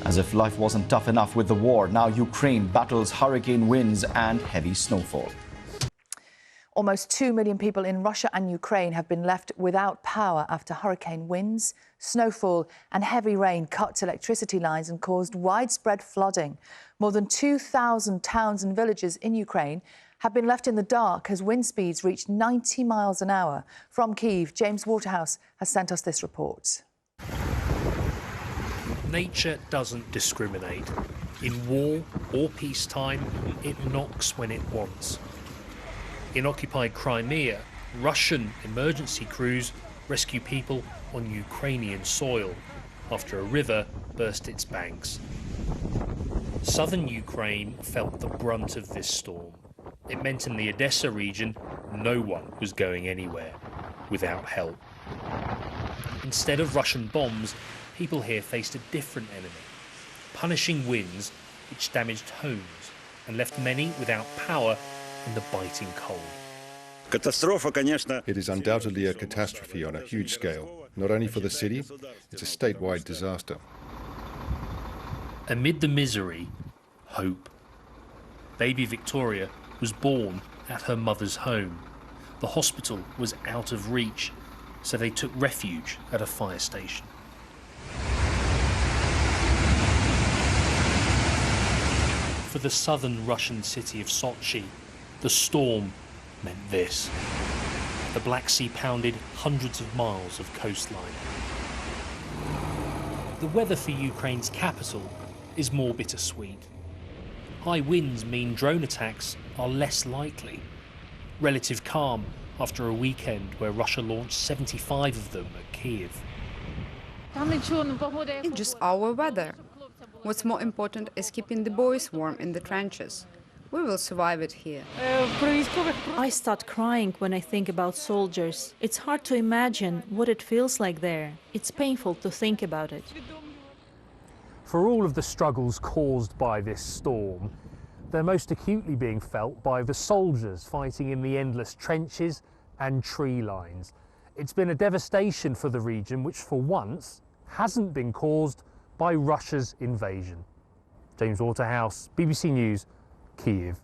As if life wasn't tough enough with the war, now Ukraine battles hurricane winds and heavy snowfall. Almost 2 million people in Russia and Ukraine have been left without power after hurricane winds, snowfall and heavy rain cut electricity lines and caused widespread flooding. More than 2,000 towns and villages in Ukraine have been left in the dark as wind speeds reached 90 miles an hour. From Kyiv, James Waterhouse has sent us this report. Nature doesn't discriminate. In war or peacetime, it knocks when it wants. In occupied Crimea, Russian emergency crews rescue people on Ukrainian soil after a river burst its banks. Southern Ukraine felt the brunt of this storm. It meant in the Odessa region, no one was going anywhere without help. Instead of Russian bombs, people here faced a different enemy, punishing winds which damaged homes and left many without power in the biting cold. It is undoubtedly a catastrophe on a huge scale, not only for the city, it's a statewide disaster. Amid the misery, hope. Baby Victoria was born at her mother's home. The hospital was out of reach, so they took refuge at a fire station. For the southern Russian city of Sochi, the storm meant this. The Black Sea pounded hundreds of miles of coastline. The weather for Ukraine's capital is more bittersweet. High winds mean drone attacks are less likely. Relative calm after a weekend where Russia launched 75 of them at Kyiv. It's just our weather. What's more important is keeping the boys warm in the trenches. We will survive it here. I start crying when I think about soldiers. It's hard to imagine what it feels like there. It's painful to think about it. For all of the struggles caused by this storm, they're most acutely being felt by the soldiers fighting in the endless trenches and tree lines. It's been a devastation for the region which for once hasn't been caused by Russia's invasion. James Waterhouse, BBC News, Kyiv.